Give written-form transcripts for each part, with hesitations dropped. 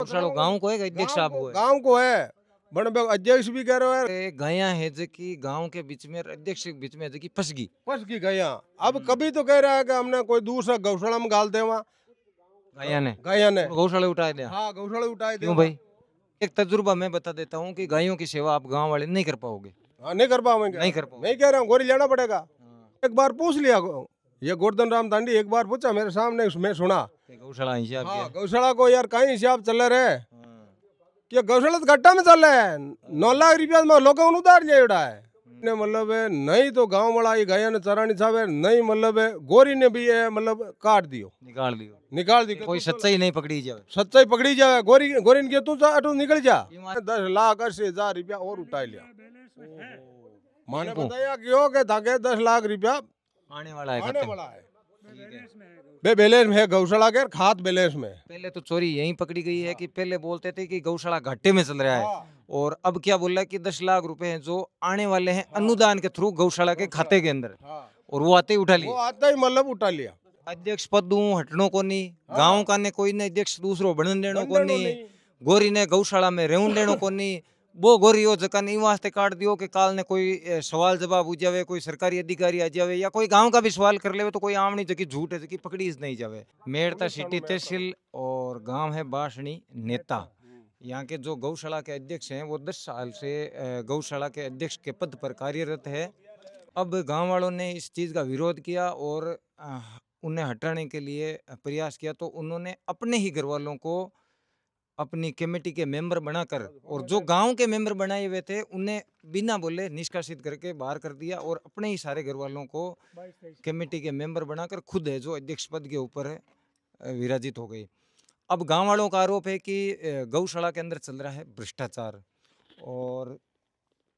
गौशाला गांव को है अध्यक्ष साहब को है गांव को है बन अध्यक्ष भी कह रहे हैं गया है जो कि गांव के बीच में अध्यक्ष के बीच में जो कि फंस गई फंस की गया। अब कभी तो कह रहा है कि हमने कोई दूसरा गौशाला में डाल दे वहाँ गया ने ने गौशाला उठा दिया हाँ गौशाला उठाए दे क्यों भाई एक तजुर्बा मैं बता देता हूँ कि गायों की सेवा आप गांव वाले नहीं कर पाओगे हाँ नहीं कर पाओगे नहीं कर पाओगे मैं कह रहा हूँ गोरी लेना पड़ेगा। एक बार पूछ लिया ये गोवर्धन राम दांडी एक बार पूछा मेरे सामने मैं सुना गौशाला हिसाब हाँ गौशाला को यार कहीं हिसाब चल रहे कि गौशाला तो घट्टा में चल रहा है 9 लाख रुपया में लोगों ने उतार लिया उड़ा है ने मतलब है नहीं तो गांव वाला ये गाया ने चरानी चाहे नहीं मतलब है गोरी ने भी है मतलब काट दियो निकाल दी कोई सच्चाई नहीं पकड़ी जाए सच्चाई पकड़ी जाए गोरी गोरी ने तू अटू निकल जा 10 लाख 80 हजार रुपया और उठा लिया माने बताया क्यों के ताकि 10 लाख रुपया आने वाला है आने खत्म। वाला है बे बैलेंस में है गौशाला के खाद बैलेंस में पहले तो चोरी यहीं पकड़ी गई है कि पहले बोलते थे कि गौशाला घाटे में चल रहा है और अब क्या बोल रहा है कि 10 लाख रुपए हैं जो आने वाले हैं अनुदान के थ्रू गौशाला के खाते के अंदर और वो आते ही उठा वो लिए आता ही मतलब उठा लिया अध्यक्ष पद दूं हटनो को नहीं गांव का ने कोई ने अध्यक्ष दूसरो बनन देनो को नहीं गोरी ने गौशाला में रेउन देनो को नहीं वो गोरी हो जका नहीं वास्ते काट दियो कि काल ने कोई सवाल जवाब हो जावे कोई सरकारी अधिकारी आ जावे या कोई गांव का भी सवाल कर लेवे तो कोई आमनी जकी झूठ है जकी पकड़ी नहीं जावे। मेड़ता सिटी तहसील और गांव है बासणी नेता यहाँ के जो गौशाला के अध्यक्ष हैं वो 10 साल से गौशाला के अध्यक्ष के पद पर कार्यरत है। अब गांव वालों ने इस चीज़ का विरोध किया और उन्हें हटाने के लिए प्रयास किया तो उन्होंने अपने ही घर वालों को अपनी कमेटी के मेंबर बनाकर और जो गांव के मेंबर बनाए हुए थे उन्हें बिना बोले निष्कासित करके बाहर कर दिया और अपने ही सारे घर वालों को कमेटी के मेंबर बनाकर खुद है जो अध्यक्ष पद के ऊपर विराजित हो गई। अब गांव वालों का आरोप है कि गौशाला के अंदर चल रहा है भ्रष्टाचार और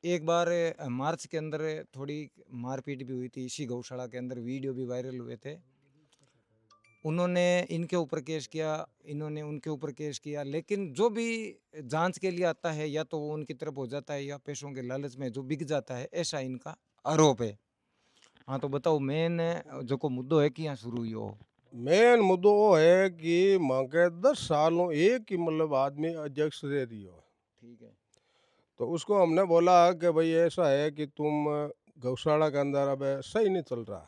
एक बार मार्च के अंदर थोड़ी मारपीट भी हुई थी इसी गौशाला के अंदर वीडियो भी वायरल हुए थे। उन्होंने इनके ऊपर केस किया इन्होंने उनके ऊपर केस किया लेकिन जो भी जांच के लिए आता है या तो वो उनकी तरफ हो जाता है या पैसों के लालच में जो बिक जाता है ऐसा इनका आरोप है। हाँ तो बताओ मेन जो को मुद्दो है कि यहाँ शुरू हुई हो मेन मुद्दो वो है कि माँ के 10 सालों एक ही मतलब आदमी अध्यक्ष रह रही हो ठीक है तो उसको हमने बोला कि भाई ऐसा है कि तुम गौशाला के अंदर अब सही नहीं चल रहा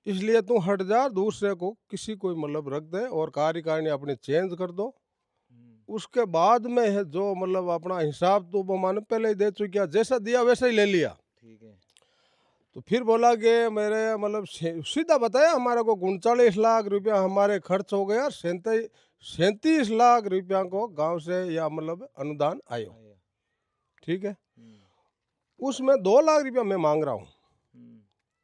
इसलिए तुम हट जा दूसरे को किसी को मतलब रख दे और कार्यकारिणी अपनी चेंज कर दो उसके बाद में है जो मतलब अपना हिसाब तो वो माने पहले ही दे चुकी जैसा दिया वैसा ही ले लिया ठीक है तो फिर बोला कि मेरे मतलब सीधा बताया हमारे को 39 लाख रुपया हमारे खर्च हो गया 37 लाख रुपया को गांव से या मतलब अनुदान आयो ठीक है उसमें 2 लाख रुपया मैं मांग रहा हूँ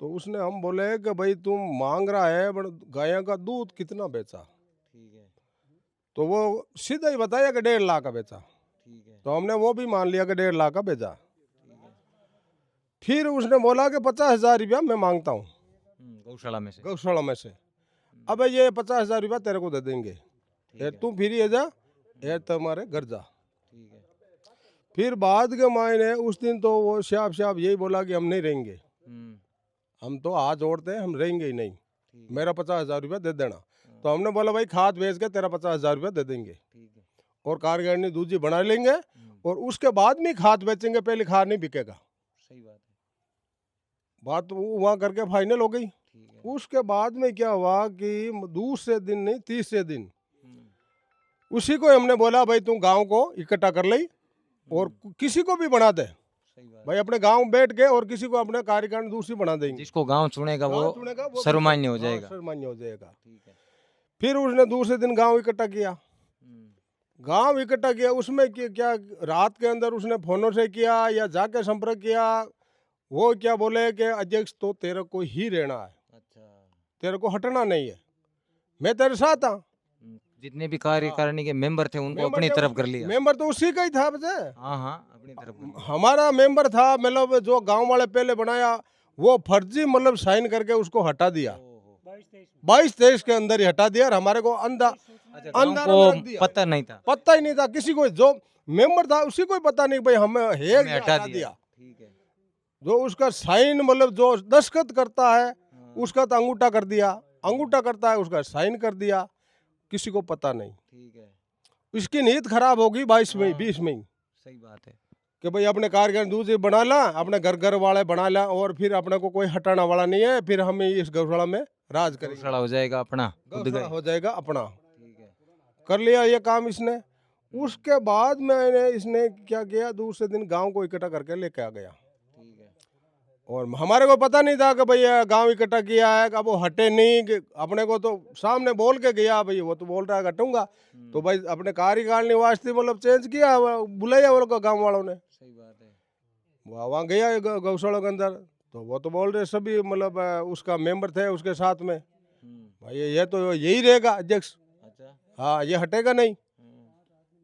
तो उसने हम बोले कि भाई तुम मांग रहा है बट गाय का दूध कितना बेचा ठीक है तो वो सीधा ही बताया कि 1.5 लाख का बेचा ठीक है तो हमने वो भी मान लिया कि 1.5 लाख का बेचा। फिर उसने बोला कि 50,000 रुपया मैं मांगता हूँ गौशाला में से अब ये 50,000 रुपया तेरे को दे देंगे तू फिर ये जा तुम्हारे घर जा। फिर बाद के मायने उस दिन तो वो साहब यही बोला कि हम नहीं रहेंगे हम तो हाथ जोड़ते हैं हम रहेंगे ही नहीं मेरा 50,000 रुपया दे देना तो हमने बोला भाई खाद बेच के तेरा 50,000 रुपया दे देंगे और कार्यकारिणी दूसरी बना लेंगे और उसके बाद में खाद बेचेंगे पहले खाद नहीं बिकेगा। सही बात है बात वहाँ करके फाइनल हो गई। उसके बाद में क्या हुआ कि दूसरे दिन नहीं तीसरे दिन उसी को हमने बोला भाई तू गांव को इकट्ठा कर ले और किसी को भी बना दे भाई अपने गांव बैठ के और किसी को अपने कार्यकारिणी दूसरी बना देंगे जिसको गांव चुनेगा वो सर्वमान्य हो जाएगा सर्वमान्य हो जाएगा। फिर उसने दूसरे दिन गांव इकट्ठा किया गांव इकट्ठा किया उसमें क्या रात के अंदर उसने फोनों से किया या जाके संपर्क किया वो क्या बोले कि अध्यक्ष तो तेरे को ही रहना है तेरे को हटना नहीं है मैं तेरे साथ था। जितने भी कार्यकारिणी के मेंबर थे उनको अपनी तरफ कर लिया मेंबर तो उसी का ही था बच्चे हाँ अपनी तरफ हमारा मेंबर था मतलब जो गांव वाले पहले बनाया वो फर्जी मतलब साइन करके उसको हटा दिया 22-23 के अंदर ही हटा दिया और हमारे को पता नहीं था किसी को जो मेंबर था उसी को पता नहीं भाई हमें हटा दिया जो उसका साइन मतलब जो दस्तखत करता है उसका तो अंगूठा कर दिया अंगूठा करता है उसका साइन कर दिया किसी को पता नहीं। ठीक है इसकी नीयत खराब होगी 22 में 20 में ही सही बात है। कि भाई अपने कारीगर दूध बना ला, अपने घर घर वाले बना ला, और फिर अपने को कोई हटाने वाला नहीं है, फिर हम इस गौशाला में राज करेंगे, गौशाला हो जाएगा अपना खुद गौशाला का ही। हो जाएगा अपना। ठीक है। कर लिया ये काम इसने। उसके बाद मैंने इसने क्या किया, दूसरे दिन गांव को इकट्ठा करके लेके आ गया, ठीक है। और हमारे को पता नहीं था कि भाई ये गांव इकट्ठा किया है। अब वो हटे नहीं कि अपने को तो सामने बोल के गया, भाई वो तो बोल रहा है हटूंगा, तो भाई अपने कार्यकाल निवास थी मतलब चेंज किया, बुलाया वो लोग गाँव वालों ने। सही बात है। वहाँ गया गौशाला के अंदर, तो वो तो बोल रहे सभी मतलब उसका मेंबर थे उसके साथ में, भाई ये तो यही रहेगा अध्यक्ष, अच्छा। हाँ ये हटेगा नहीं,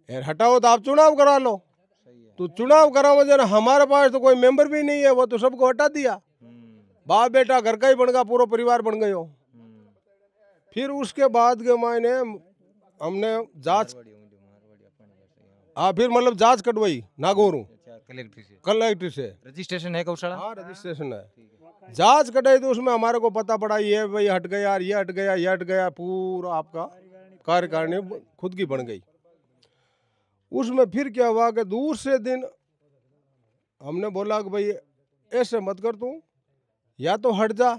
यार हटाओ तो आप चुनाव करा लो। तो चुनाव कराओ जरा, हमारे पास तो कोई मेंबर भी नहीं है, वो तो सबको हटा दिया, बाप बेटा घर का ही बन गया, पूरा परिवार बन गए हो। फिर उसके बाद के मायने हमने जांच, हाँ फिर मतलब जांच कटवाई नागौर कलेक्टर से, रजिस्ट्रेशन है गौशाला? हाँ रजिस्ट्रेशन है। जांच कटाई तो उसमें हमारे को पता पड़ा ये भाई हट गया, ये हट गया, ये हट गया, पूरा आपका कार्यकारिणी खुद की बन गई। उसमें फिर क्या हुआ कि दूसरे दिन हमने बोला कि भाई ऐसे मत कर, तू या तो हट जा,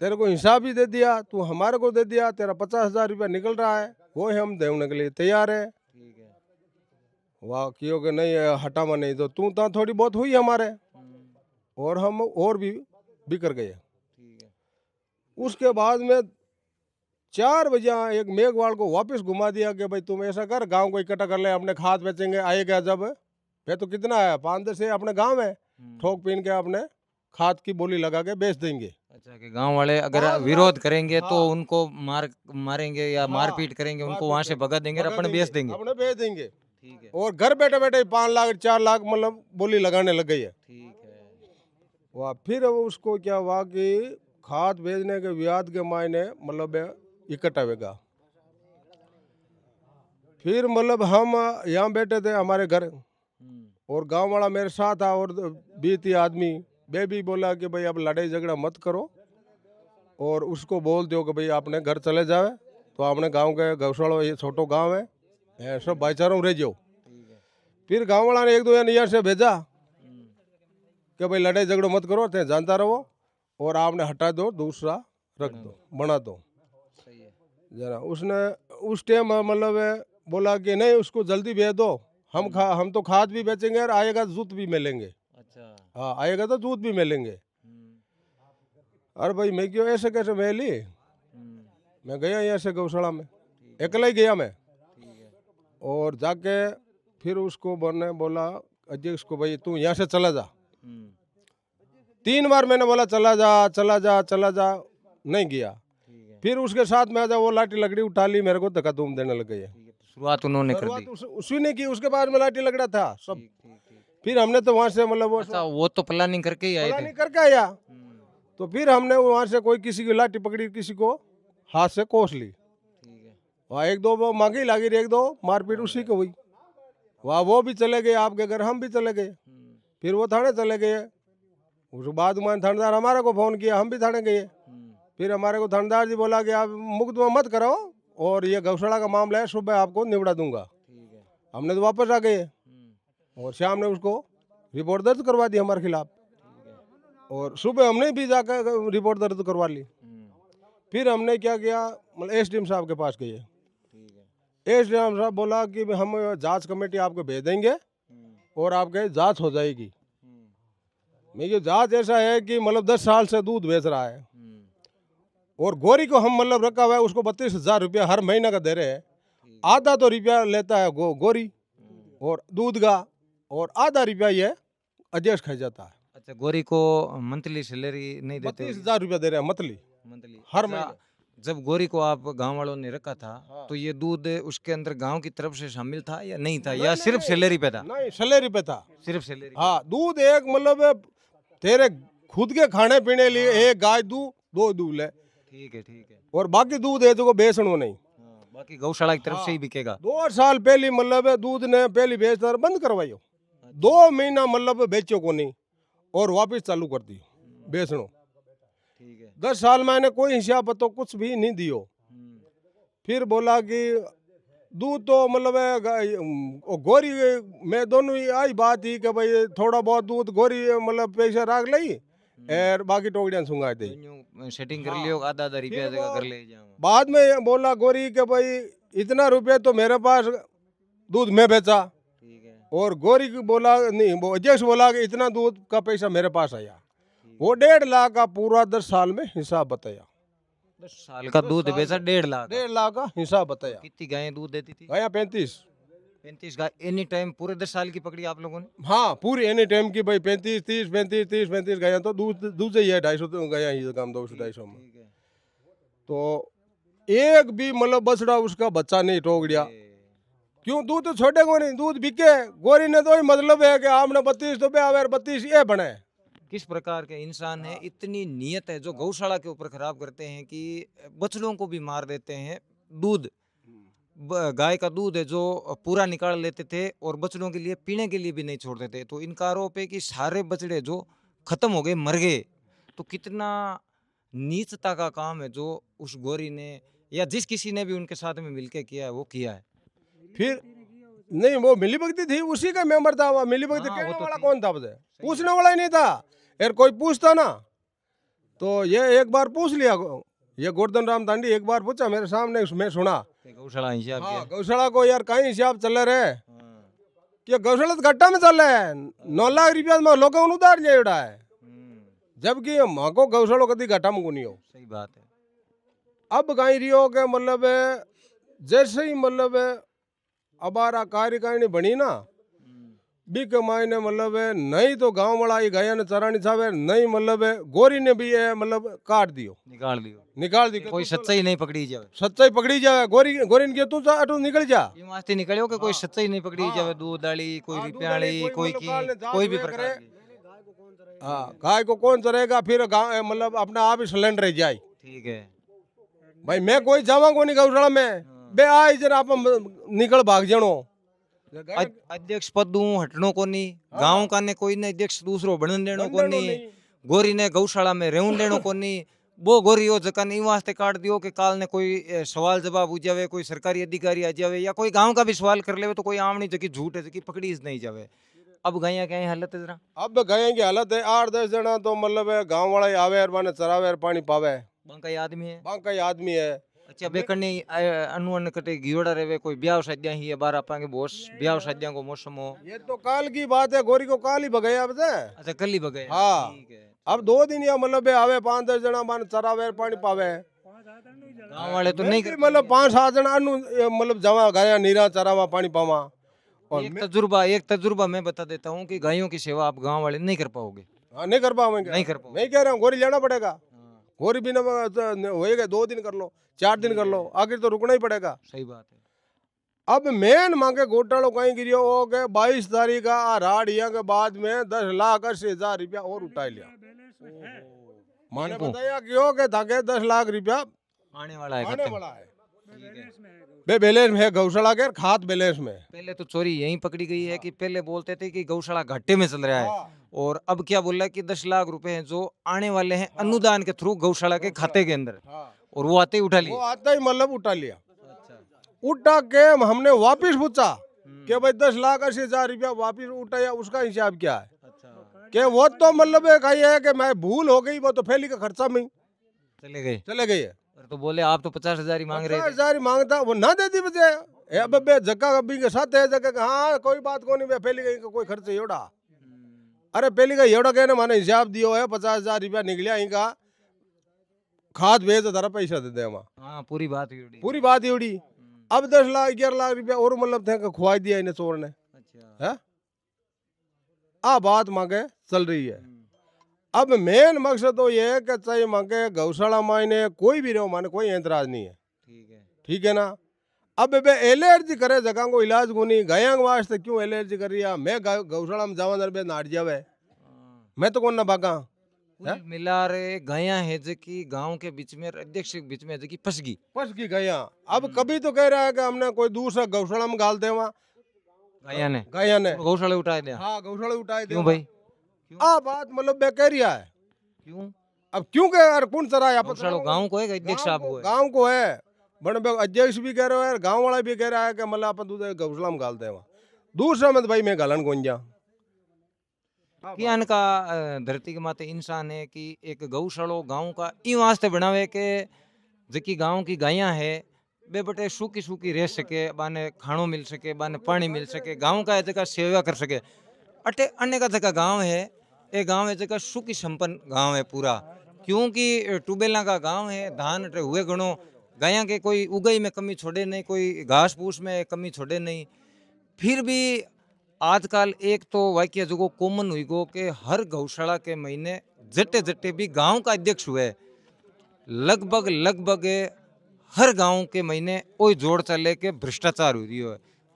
तेरे को हिसाब ही दे दिया, तू हमारे को दे दिया, तेरा 50,000 रुपया निकल रहा है, वो हम देने के लिए तैयार है। वाह क्यों कि नहीं हटावा नहीं, तो तू तो थोड़ी बहुत हुई हमारे, और हम और भी बिकर गए। उसके बाद में 4 बजे एक मेघवाल को वापस घुमा दिया कि भाई तुम ऐसा कर, गांव को इकट्ठा कर ले, अपने खाद बेचेंगे, आएगा जब फिर तो कितना है 5-10 से अपने गांव में ठोक पीन के अपने खाद की बोली लगा के बेच देंगे। अच्छा, कि गांव वाले अगर हाँ, विरोध करेंगे हाँ, तो उनको मारेंगे या हाँ, मारपीट करेंगे, उनको वहां से भगा देंगे और अपने बेच देंगे। अपने बेच देंगे। ठीक है। और घर बैठे बैठे 5 लाख 4 लाख मतलब बोली लगाने लग गई है। ठीक है। वाह फिर अब उसको क्या हुआ कि खाद भेजने के ब्याज के मायने मतलब इकट्ठा होगा। फिर मतलब हम यहाँ बैठे थे हमारे घर, और गांव वाला मेरे साथ था, और 20 आदमी, वे भी बोला कि भाई अब लड़ाई झगड़ा मत करो, और उसको बोल दो कि भाई आपने घर चले जावे, तो आपने गांव के गौशाला ये छोटो गांव है, सब भाईचारों रह जाओ। फिर गांव वाला ने 1-2 यहाँ से भेजा कि भाई लड़ाई झगड़ो मत करो, थे जानता रहो, और आपने हटा दो, दूसरा रख दो, बना दो। जरा उसने उस टाइम मतलब बोला कि नहीं उसको जल्दी भेज दो, हम तो खाद भी बेचेंगे और आएगा तो दूध भी मिलेंगे। अच्छा। हाँ आएगा तो दूध भी मिलेंगे। अरे भाई मैं क्यों ऐसे कैसे मैं ली, मैं गया यहाँ से गौशाला में, अकेला ही गया मैं, और जाके फिर उसको बोला अध्यक्ष को भाई तू यहाँ से चला जा। 3 बार मैंने बोला चला जा चला जा चला जा, नहीं गया। फिर उसके साथ में आजा वो लाठी लकड़ी उठा ली, मेरे को धक्का धूम देने लग गई है। शुरुआत उन्होंने कर दी। उसी ने की, उसके बाद में लाठी लकड़ा था सब। फिर हमने तो वहाँ से मतलब अच्छा, वो तो प्लानिंग करके ही आए थे। प्लानिंग करके आया, तो फिर हमने वहाँ से कोई किसी की लाठी पकड़ी, किसी को हाथ से कोस ली, वहाँ 1-2 वो मांगी लागी, 1-2 मारपीट उसी को हुई। वहाँ वो भी चले गए आपके घर, हम भी चले गए, फिर वो थाने चले गए। उस बाद में थानेदार हमारे को फोन किया, हम भी थाने गए। फिर हमारे को थानेदार जी बोला कि आप मुकदमा मत कराओ, और ये गौशाला का मामला है, सुबह आपको निपटा दूंगा। हमने तो वापस आ गए, और शाम ने उसको रिपोर्ट दर्ज करवा दी हमारे खिलाफ, और सुबह हमने भी जाकर रिपोर्ट दर्ज करवा ली। फिर हमने क्या किया, मतलब एसडीएम साहब के पास गए। एसडीएम साहब बोला कि हम जांच कमेटी आपको भेज देंगे और आपके जांच हो जाएगी। मैं ये जांच ऐसा है कि मतलब 10 साल से दूध बेच रहा है, और गोरी को हम मतलब रखा हुआ है, उसको 32,000 रुपया हर महीने का दे रहे हैं। आधा तो रुपया लेता है गोरी और दूध का, और आधा रुपया ये अध्यक्ष खा जाता है। अच्छा, गोरी को मंथली सैलरी नहीं देते? 32,000 रुपया दे रहे हैं मंथली हर महीने। जब गोरी को आप गांव वालों ने रखा था, तो ये दूध उसके अंदर गांव की तरफ से शामिल था या नहीं था, या सिर्फ सैलरी पे था? नहीं सैलरी पे था, सिर्फ सैलरी। हाँ दूध एक मतलब तेरे खुद के खाने पीने लिए एक गाय दूध 2 दूध ले, ठीक है। और बाकी दूध है जो बेचनो नहीं, बाकी गौशाला की तरफ से ही बिकेगा। 2 साल पहले मतलब दूध ने पहली बेचना बंद करवाइयो, 2 महीना मतलब बेचो को नहीं, और वापस चालू कर दियो बेचनो। 10 साल मैंने कोई हिसाब तो कुछ भी नहीं दियो। फिर बोला कि दूध तो मतलब है गोरी में दोनों ही आई बात ही कि भाई थोड़ा बहुत दूध गोरी मतलब पैसा रख ली और बाकी टोकरियां सुंगा दी। सेटिंग कर लियो आधा आधा रुपया फिर जगह वो कर ले जाओ। बाद में बोला गोरी कि भाई इतना रुपया तो मेरे पास दूध में बेचा, ठीक है। और गोरी की बोला नहीं, वो अध्यक्ष बोला कि इतना दूध का पैसा मेरे पास आया। वो 1.5 लाख का पूरा 10 साल में हिसाब बताया। 10 साल का दूध बेचा 1.5 लाख। 1.5 लाख का हिसाब बताया। कितनी गायें दूध देती थी? गाया 35। 35 गाय एनी टाइम पूरे 10 साल की पकड़ी आप लोगों ने? हाँ पूरी एनी टाइम की भाई 35 30 35 30 35 गाया तो दूध दूध ही है 250 गाया ही काम 200 250 में। ठीक है। तो एक भी मतलब बछड़ा उसका बच्चा नहीं टोकरिया। क्यों? दूध तो छोड़ेगा नहीं, दूध बिके। गोरी ने तो ही मतलब है कि आपने 32 तो ब्याह 32 ये बने। किस प्रकार के इंसान है, इतनी नीयत है जो गौशाला के ऊपर खराब करते हैं कि बछड़ों को भी मार देते हैं। दूध गाय का दूध है जो पूरा निकाल लेते थे और बछड़ों के लिए पीने के लिए भी नहीं छोड़ते थे। तो इनका आरोप है कि सारे बछड़े जो खत्म हो गए, मर गए। तो कितना नीचता का काम है जो उस गोरी ने या जिस किसी ने भी उनके साथ में मिलके किया है वो किया है। फिर नहीं, वो मिली भगती थी, उसी का मेंबर था। वो मिली भगती हाँ, कहने वो तो वाला थी। कौन था? बजे पूछने वाला ही नहीं था। यार कोई पूछता ना तो ये एक बार पूछ लिया। ये गोवर्धन राम दांडी एक बार पूछा मेरे सामने, मैं सुना। गौशाला हिसाब हाँ, किया। गौशाला को यार कहीं हिसाब चल रहे हाँ। कि गौशाला तो घट्टा में चल रहा है। 9 लाख रुपया में लोगों ने उधार लिया है, जबकि माँ को गौशाला कभी घाटा में को नहीं हो। सही बात है। अब कहीं रियो के मतलब जैसे ही मतलब अबारा कार्यकारिणी बनी ना, बी के मायने मतलब नहीं तो गांव वाला ये गाया ने चरानी चाहे, नहीं मतलब गोरी ने भी मतलब काट दियो, निकाल दी। कोई सच्चाई नहीं पकड़ी जावे। सच्चाई पकड़ी जाए। गोरी गोरी ने तू अटू निकल जा। ये वास्ते निकलियो कि कोई सच्चाई नहीं पकड़ी जावे। दूध डाली, कोई रुपयाली, कोई की, कोई भी प्रकार की। हाँ, गाय को कौन चरेगा? फिर गाँव मतलब अपना आप ही सिलेंडर जाए। ठीक है भाई मैं कोई जावा को नहीं गौशाला में, बे आई जरा आप निकल भाग जानो। अध्यक्ष पद दूं हटनो को नहीं, गांव का ने कोई ने अध्यक्ष दूसरो बनन देनो को नहीं, गोरी ने गौशाला में रहूं देनो को नहीं। वो गोरी हो जका ने वास्ते काट दियो कि काल ने कोई सवाल जवाब हो जावे, कोई सरकारी अधिकारी आ जावे या कोई गांव का भी सवाल कर लेवे तो कोई आमनी जकी झूठ है जकी पकड़ी नहीं जावे। अब गया क्या हालत है जरा? अब गए की हालत है 8-10 जना तो मतलब गांव वाला ही आवे और माने चरावे और पानी पावे। बांका आदमी है, बांका ही आदमी है। अच्छा बेकने अनुवन कटे गियोड़ा रेवे, कोई ब्याह शादियां ही है बार आपांगे बोस ब्याह शादियां को मौसम हो। ये तो काल की बात है, गोरी को काल ही भगाया अब से। अच्छा कल ही बगे। हाँ, ठीक है। अब 2 दिन या मतलब आवे 5-10 जना मान चरावे और पानी पावे। गांव वाले तो नहीं कर मतलब 5-7 जना मतलब जमा गाया नीरा चरावा पानी पावा। और एक तजुर्बा मैं बता देता हूँ कि गायों की सेवा आप गांव वाले नहीं कर पाओगे। हाँ, नहीं कर पाओगे। नहीं कर पाओगे। मैं कह रहा हूँ गोरी लेना पड़ेगा। गोरी बिना होएगा 2 दिन कर लो, 4 दिन कर लो, आखिर तो रुकना ही पड़ेगा। सही बात है। अब मेन मांगे घोटालो कहीं गिरियो हो गए 22 तारीख का राड़िया के बाद में 10,80,000 रुपया और उठा लिया। माने बताया क्यों के ताकि 10 लाख रुपया आने वाला है, आने खत्म। वाला है। बे बैलेंस में है गौशाला के, खाद बैलेंस में। पहले तो चोरी यहीं पकड़ी गई है कि पहले बोलते थे कि गौशाला घाटे में चल रहा है और अब क्या बोल रहा है कि 10 लाख रुपए हैं जो आने वाले हैं अनुदान के थ्रू गौशाला के खाते के अंदर, और वो आते ही उठा वो लिया। आता ही मतलब उठा लिया। उठा के हमने वापिस पूछा कि भाई 10,80,000 रुपया वापिस उठाया, उसका हिसाब क्या है? कि वो तो मतलब है कि मैं भूल हो गई, वो तो फैली का खर्चा में चले गए। तो बोले आप तो 50,000 ही मांग रहे थे। 50,000 मांगता, वो ना दे दी बजे। अब बे जगह अभी के साथ है जगह हाँ कोई बात को नहीं, बे फैली गई कोई खर्च एवड़ा। अरे पहली का एवड़ा कहने माने हिसाब दियो है 50,000 रुपया निकलिया इनका, खाद भेज तारा पैसा दे दे। हाँ पूरी बात ही उड़ी। अब 10 लाख 11 लाख रुपया और मतलब थे खुआ दिया इन्हें चोर ने। है आ बात मांगे चल रही है। अब मेन मकसद तो ये है कि चाहे मांगे गौशाला मायने कोई भी रहो माने कोई एतराज नहीं है। ठीक है ना? अब बे एलर्जी करे जगह को इलाज को नहीं, गाया वास्ते क्यों एलर्जी कर रही? मैं गौशाला में जावा बे नाट जावे, मैं तो कौन ना भागा। मिला रे गया है जकी गांव के बीच में अध्यक्ष के बीच में जकी फंस गई गया। अब कभी तो कह रहा है कि हमने कोई दूसरा गौशाला में गाल दे वहाँ गया ने गौशाला उठा दिया। हाँ गौशाला उठाए क्यों भाई? आ बात मतलब बे कह रिया है। क्यों? अब क्यों कह यार कौन चराया? गौशाला गांव को है कि अध्यक्ष साहब को है? गांव को है। बन अध्यक्ष भी कह रहे हो, गांव वाला भी कह रहा है कि मतलब अपन दूध गौशाला में गालते हैं वहाँ। दूसरा में तो भाई मैं गालन कौन जा। कि अनका धरती के माते इंसान है कि एक गौशालो गांव का ई वास्ते बनावे के जकी गांव की गायां है बे बटे सूखी सूखी रह सके, बाने खाणो मिल सके, बाने पानी मिल सके, गांव का जगह सेवा कर सके। अटे अन्य का जगह गांव है, ये गांव है जगह सुखी संपन्न गांव है पूरा, क्योंकि ट्यूबवेला का गांव है। धान अटे हुए गणो, गायां के कोई उगाई में कमी छोड़े नहीं, कोई घास फूस में कमी छोड़े नहीं। फिर भी आजकल एक तो वाक्य जो कॉमन हुई गो कि हर गौशाला के महीने जटे जटे भी गांव का अध्यक्ष हुए, लगभग लगभग हर गांव के महीने वही जोड़ चले के भ्रष्टाचार हो रही हो,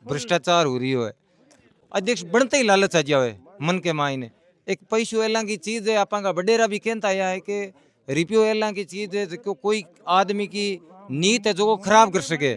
भ्रष्टाचार हो रही हो। अध्यक्ष बनते ही लालच आ जावे मन के मायने। एक पैसो एला की चीज है, आपा का बडेरा भी कहता आया है कि रिपियो एला की चीज है जो कोई आदमी की नीत है जो खराब कर सके।